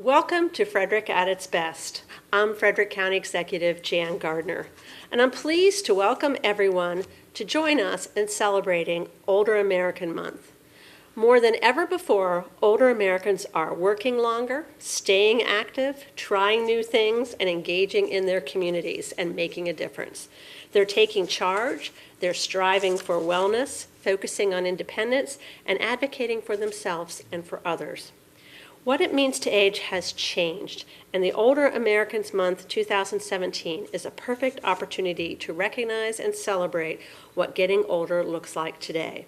Welcome to Frederick at its best. I'm Frederick County Executive Jan Gardner, and I'm pleased to welcome everyone to join us in celebrating Older American Month. More than ever before, older Americans are working longer, staying active, trying new things, and engaging in their communities and making a difference. They're taking charge, they're striving for wellness, focusing on independence, and advocating for themselves and for others. What it means to age has changed, and the Older Americans Month 2017 is a perfect opportunity to recognize and celebrate what getting older looks like today.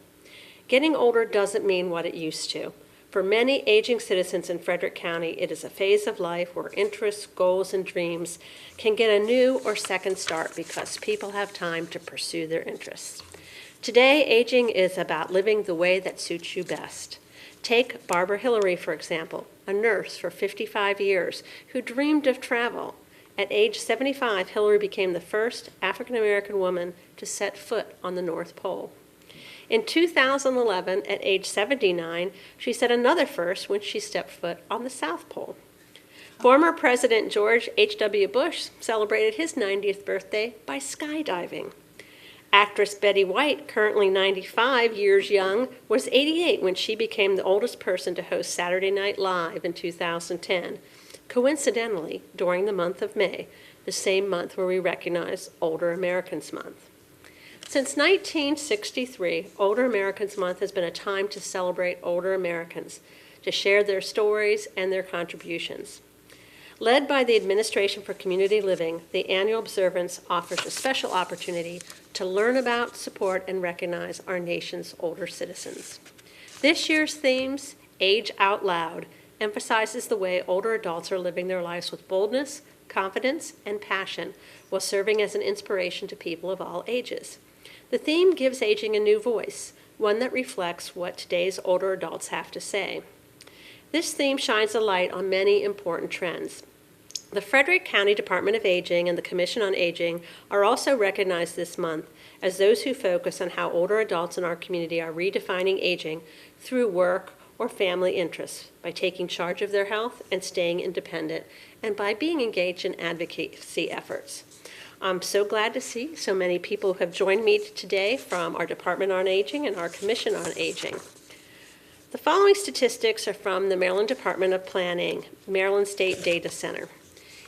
Getting older doesn't mean what it used to. For many aging citizens in Frederick County, it is a phase of life where interests, goals, and dreams can get a new or second start because people have time to pursue their interests. Today, aging is about living the way that suits you best. Take Barbara Hillary, for example, a nurse for 55 years who dreamed of travel. At age 75, Hillary became the first African-American woman to set foot on the North Pole. In 2011, at age 79, she set another first when she stepped foot on the South Pole. Former President George H.W. Bush celebrated his 90th birthday by skydiving. Actress Betty White, currently 95 years young, was 88 when she became the oldest person to host Saturday Night Live in 2010, coincidentally during the month of May, the same month where we recognize Older Americans Month. Since 1963, Older Americans Month has been a time to celebrate older Americans, to share their stories and their contributions. Led by the Administration for Community Living, the annual observance offers a special opportunity to learn about, support, and recognize our nation's older citizens. This year's themes, Age Out Loud, emphasizes the way older adults are living their lives with boldness, confidence, and passion, while serving as an inspiration to people of all ages. The theme gives aging a new voice, one that reflects what today's older adults have to say. This theme shines a light on many important trends. The Frederick County Department of Aging and the Commission on Aging are also recognized this month as those who focus on how older adults in our community are redefining aging through work or family interests, by taking charge of their health and staying independent, and by being engaged in advocacy efforts. I'm so glad to see so many people who have joined me today from our Department on Aging and our Commission on Aging. The following statistics are from the Maryland Department of Planning, Maryland State Data Center.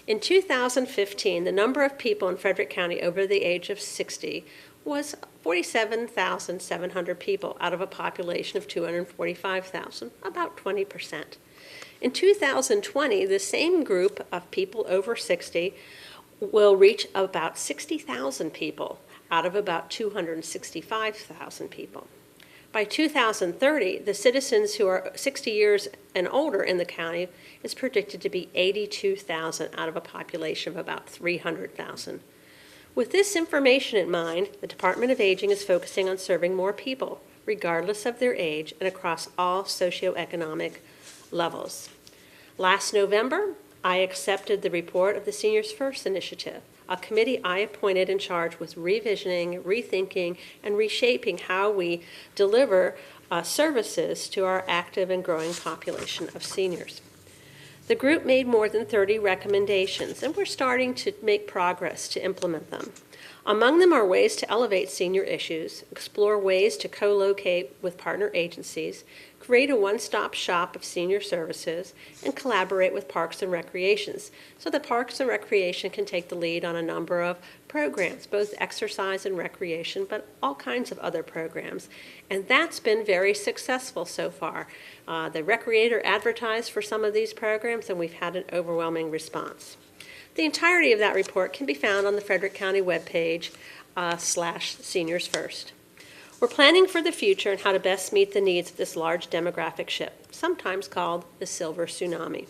In 2015, the number of people in Frederick County over the age of 60 was 47,700 people out of a population of 245,000, about 20%. In 2020, the same group of people over 60 will reach about 60,000 people out of about 265,000 people. By 2030, the citizens who are 60 years and older in the county is predicted to be 82,000 out of a population of about 300,000. With this information in mind, the Department of Aging is focusing on serving more people, regardless of their age and across all socioeconomic levels. Last November, I accepted the report of the Seniors First Initiative, a committee I appointed in charge with revisioning, rethinking, and reshaping how we deliver services to our active and growing population of seniors. The group made more than 30 recommendations, and we're starting to make progress to implement them. Among them are ways to elevate senior issues, explore ways to co-locate with partner agencies, create a one-stop shop of senior services, and collaborate with Parks and Recreations so that Parks and Recreation can take the lead on a number of programs, both exercise and recreation, but all kinds of other programs. And that's been very successful so far. The Recreator advertised for some of these programs, and we've had an overwhelming response. The entirety of that report can be found on the Frederick County webpage /Seniors First. We're planning for the future and how to best meet the needs of this large demographic shift, sometimes called the Silver Tsunami.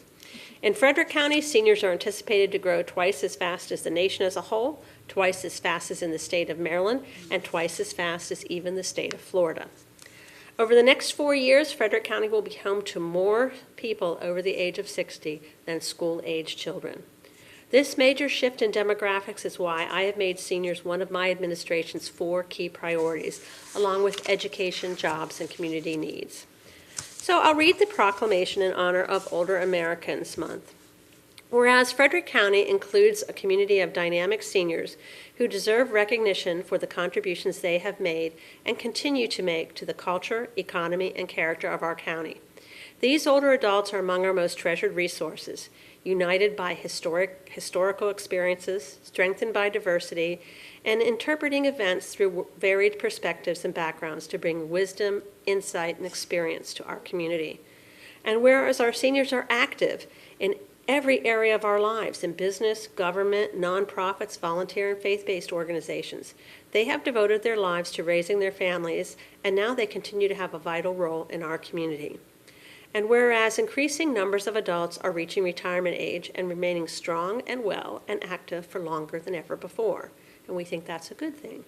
In Frederick County, seniors are anticipated to grow twice as fast as the nation as a whole, twice as fast as in the state of Maryland, and twice as fast as even the state of Florida. Over the next 4 years, Frederick County will be home to more people over the age of 60 than school-age children. This major shift in demographics is why I have made seniors one of my administration's 4 key priorities, along with education, jobs, and community needs. So I'll read the proclamation in honor of Older Americans Month. Whereas Frederick County includes a community of dynamic seniors who deserve recognition for the contributions they have made and continue to make to the culture, economy, and character of our county. These older adults are among our most treasured resources, united by historical experiences, strengthened by diversity, and interpreting events through varied perspectives and backgrounds to bring wisdom, insight, and experience to our community. And whereas our seniors are active in every area of our lives, in business, government, nonprofits, volunteer, and faith-based organizations, they have devoted their lives to raising their families, and now they continue to have a vital role in our community. And whereas increasing numbers of adults are reaching retirement age and remaining strong and well and active for longer than ever before, and we think that's a good thing.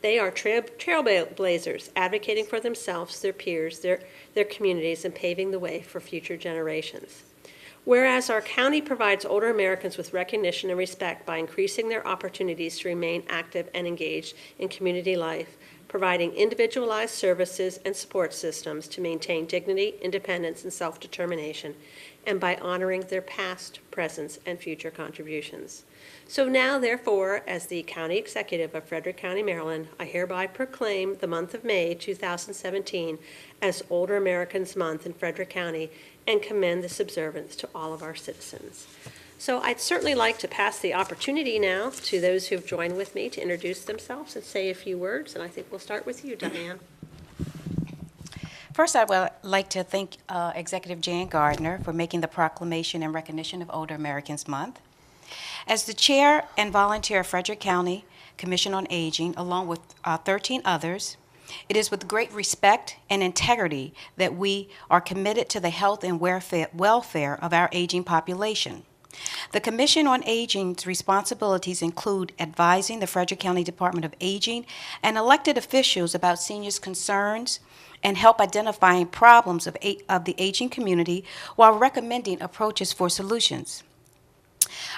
They are trailblazers, advocating for themselves, their peers, their communities, and paving the way for future generations. Whereas our county provides older Americans with recognition and respect by increasing their opportunities to remain active and engaged in community life, providing individualized services and support systems to maintain dignity, independence, and self-determination, and by honoring their past, present, and future contributions. So now, therefore, as the County Executive of Frederick County, Maryland, I hereby proclaim the month of May 2017 as Older Americans Month in Frederick County and commend this observance to all of our citizens. So I'd certainly like to pass the opportunity now to those who've joined with me to introduce themselves and say a few words, and I think we'll start with you, Diane. First, I would like to thank Executive Jan Gardner for making the proclamation in recognition of Older Americans Month. As the chair and volunteer of Frederick County Commission on Aging, along with 13 others, it is with great respect and integrity that we are committed to the health and welfare of our aging population. The Commission on Aging's responsibilities include advising the Frederick County Department of Aging and elected officials about seniors' concerns and help identifying problems of the aging community while recommending approaches for solutions.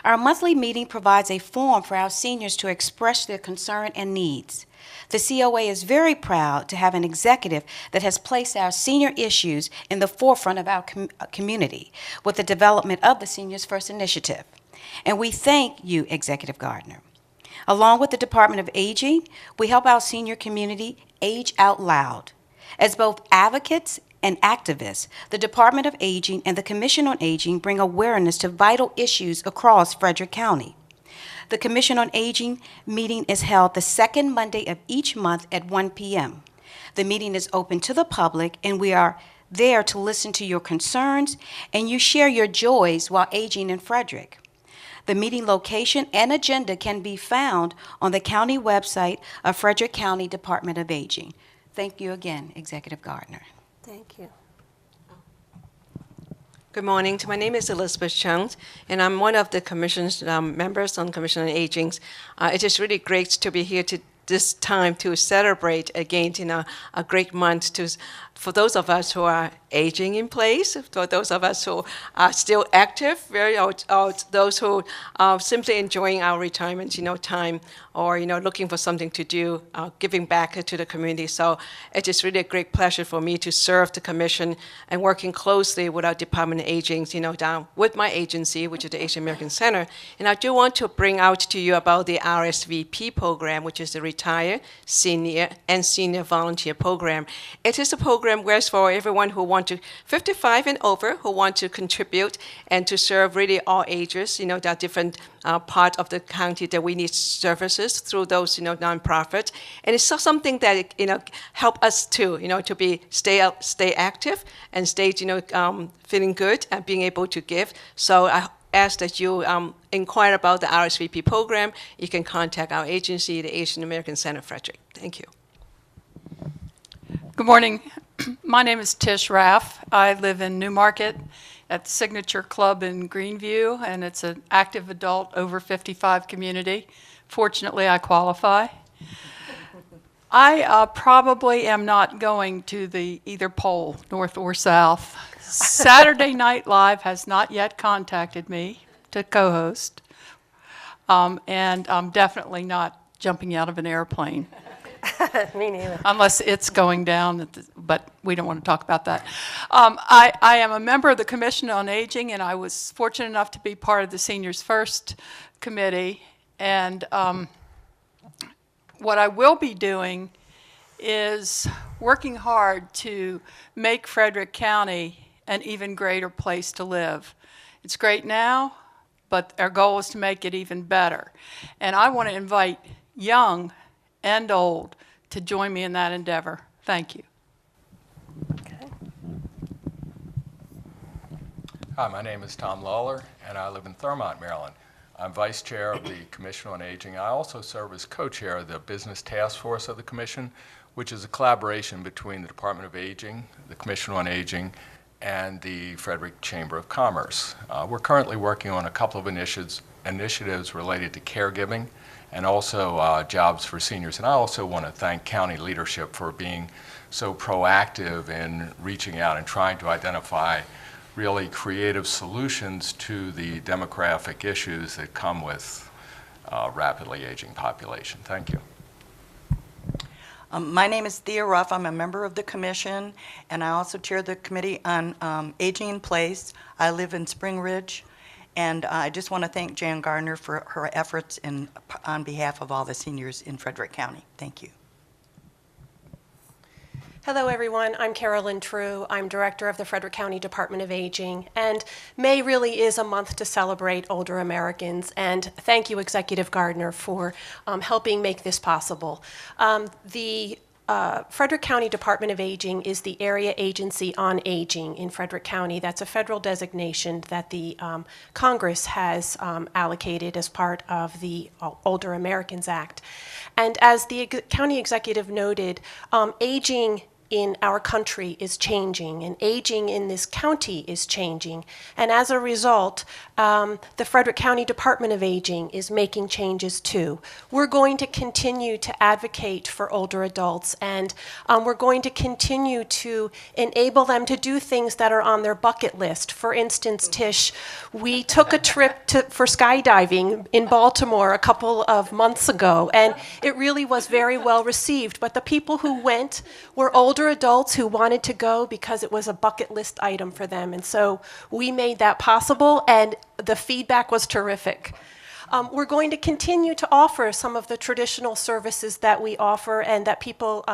Our monthly meeting provides a forum for our seniors to express their concern and needs. The COA is very proud to have an executive that has placed our senior issues in the forefront of our community with the development of the Seniors First Initiative. And we thank you, Executive Gardner. Along with the Department of Aging, we help our senior community age out loud. As both advocates and activists, the Department of Aging and the Commission on Aging bring awareness to vital issues across Frederick County. The Commission on Aging meeting is held the second Monday of each month at 1 p.m. The meeting is open to the public, and we are there to listen to your concerns, and you share your joys while aging in Frederick. The meeting location and agenda can be found on the county website of Frederick County Department of Aging. Thank you again, Executive Gardner. Thank you. Good morning. My name is Elizabeth Chung, and I'm one of the Commission's members on Commission on Aging. It is really great to be here this time to celebrate again a great month for those of us who are aging in place, for those of us who are still active, those who are simply enjoying our retirement, time, or looking for something to do, giving back to the community. So it is really a great pleasure for me to serve the commission and working closely with our Department of Aging, down with my agency, which is the Asian American Center. And I do want to bring out to you about the RSVP program, which is the Retire, Senior, and Senior Volunteer Program. It is a program where it's for everyone who wants to 55 and over, who want to contribute and to serve really all ages. There are different part of the county that we need services through those nonprofits, and it's something that help us to stay active and stay feeling good and being able to give. So I ask that you inquire about the RSVP program. You can contact our agency, the Asian American Center Frederick. Thank you. Good morning. My name is Tish Roth. I live in Newmarket at Signature Club in Greenview, and it's an active adult over 55 community. Fortunately, I qualify. I probably am not going to the either pole, north or south. Saturday Night Live has not yet contacted me to co-host, and I'm definitely not jumping out of an airplane. Me neither. Unless it's going down, but we don't want to talk about that. I am a member of the Commission on Aging, and I was fortunate enough to be part of the Seniors First Committee. And what I will be doing is working hard to make Frederick County an even greater place to live. It's great now, but our goal is to make it even better. And I want to invite young and old to join me in that endeavor. Thank you. Hi, my name is Tom Lawlor, and I live in Thurmont, Maryland. I'm Vice Chair of the Commission on Aging. I also serve as Co-Chair of the Business Task Force of the Commission, which is a collaboration between the Department of Aging, the Commission on Aging, and the Frederick Chamber of Commerce. We're currently working on a couple of initiatives related to caregiving and also jobs for seniors. And I also want to thank county leadership for being so proactive in reaching out and trying to identify really creative solutions to the demographic issues that come with rapidly aging population. Thank you. My name is Dee Ruff. I'm a member of the commission, and I also chair the Committee on Aging in Place. I live in Spring Ridge, and I just want to thank Jan Gardner for her efforts on behalf of all the seniors in Frederick County. Thank you. Hello, everyone. I'm Carolyn True. I'm director of the Frederick County Department of Aging, and May really is a month to celebrate older Americans, and thank you, Executive Gardner, for helping make this possible. The Frederick County Department of Aging is the area agency on aging in Frederick County. That's a federal designation that the Congress has allocated as part of the Older Americans Act. And as the county executive noted, aging in our country is changing, and aging in this county is changing. And as a result, the Frederick County Department of Aging is making changes too. We're going to continue to advocate for older adults, and we're going to continue to enable them to do things that are on their bucket list. For instance, Tish, we took a trip for skydiving in Baltimore a couple of months ago, and it really was very well received. But the people who went were older adults who wanted to go because it was a bucket list item for them. And so we made that possible, and the feedback was terrific. We're going to continue to offer some of the traditional services that we offer and that people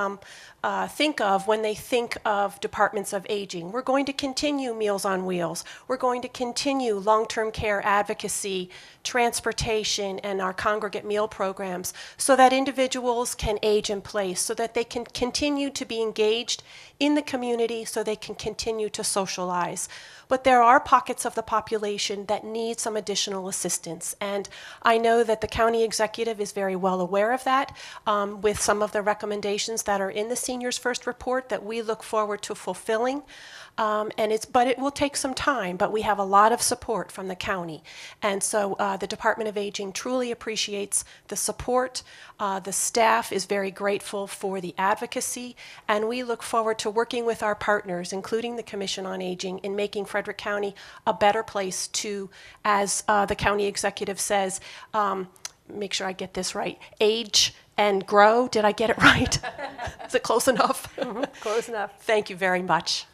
think of when they think of departments of aging. We're going to continue Meals on Wheels. We're going to continue long-term care advocacy, transportation, and our congregate meal programs so that individuals can age in place, so that they can continue to be engaged in the community, so they can continue to socialize. But there are pockets of the population that need some additional assistance. And I know that the county executive is very well aware of that with some of the recommendations that are in the Seniors First report that we look forward to fulfilling. But it will take some time, but we have a lot of support from the county. And so the Department of Aging truly appreciates the support. The staff is very grateful for the advocacy, and we look forward to working with our partners, including the Commission on Aging, in making Frederick County a better place to, as the county executive says, make sure I get this right, age and grow. Did I get it right? Is it close enough? Close enough. Thank you very much.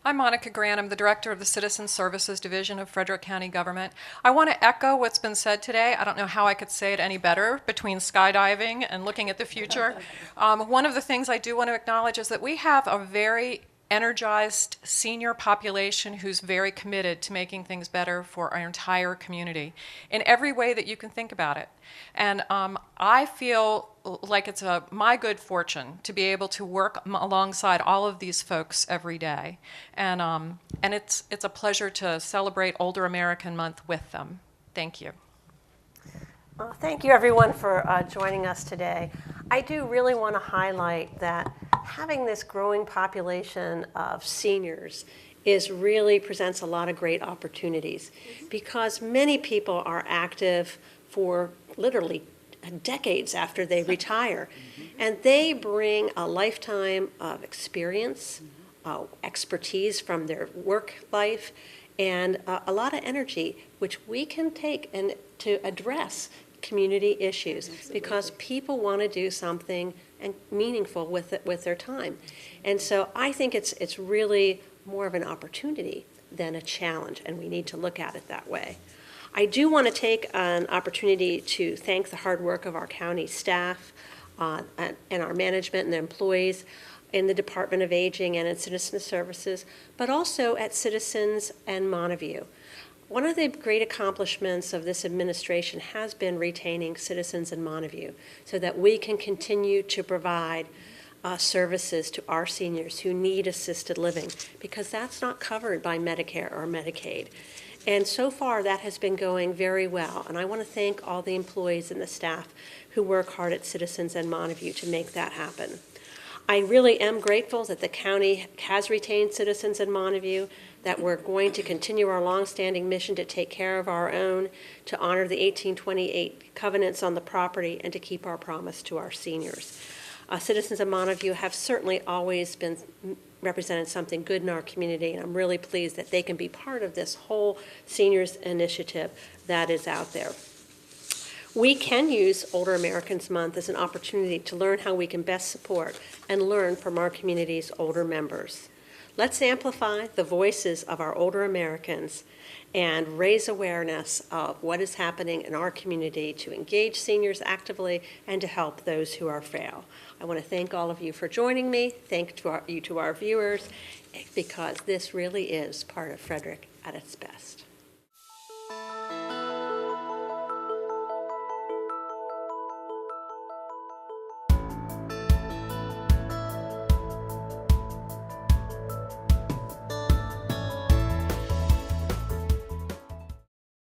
I'm Monica Grant. I'm the director of the Citizen Services Division of Frederick County Government. I want to echo what's been said today. I don't know how I could say it any better between skydiving and looking at the future. One of the things I do want to acknowledge is that we have a very energized senior population who's very committed to making things better for our entire community in every way that you can think about it. And I feel like it's my good fortune to be able to work alongside all of these folks every day. And it's a pleasure to celebrate Older American Month with them. Thank you. Well, thank you, everyone, for joining us today. I do really want to highlight that having this growing population of seniors really presents a lot of great opportunities because many people are active for literally decades after they retire, and they bring a lifetime of experience, expertise from their work life, and a lot of energy, which we can take and to address community issues because people want to do something and meaningful with it, with their time. And so I think it's really more of an opportunity than a challenge, and we need to look at it that way. I do want to take an opportunity to thank the hard work of our county staff and our management and the employees in the Department of Aging and in Citizen Services, but also at Citizens and Montague. One of the great accomplishments of this administration has been retaining Citizens in Montague so that we can continue to provide services to our seniors who need assisted living, because that's not covered by Medicare or Medicaid. And so far, that has been going very well. And I want to thank all the employees and the staff who work hard at Citizens and Montague to make that happen. I really am grateful that the county has retained Citizens in Montague, that we're going to continue our longstanding mission to take care of our own, to honor the 1828 covenants on the property, and to keep our promise to our seniors. Citizens of Montague have certainly always been represented something good in our community, and I'm really pleased that they can be part of this whole seniors initiative that is out there. We can use Older Americans Month as an opportunity to learn how we can best support and learn from our community's older members. Let's amplify the voices of our older Americans and raise awareness of what is happening in our community to engage seniors actively and to help those who are frail. I want to thank all of you for joining me. Thank you to our viewers, because this really is part of Frederick at its best.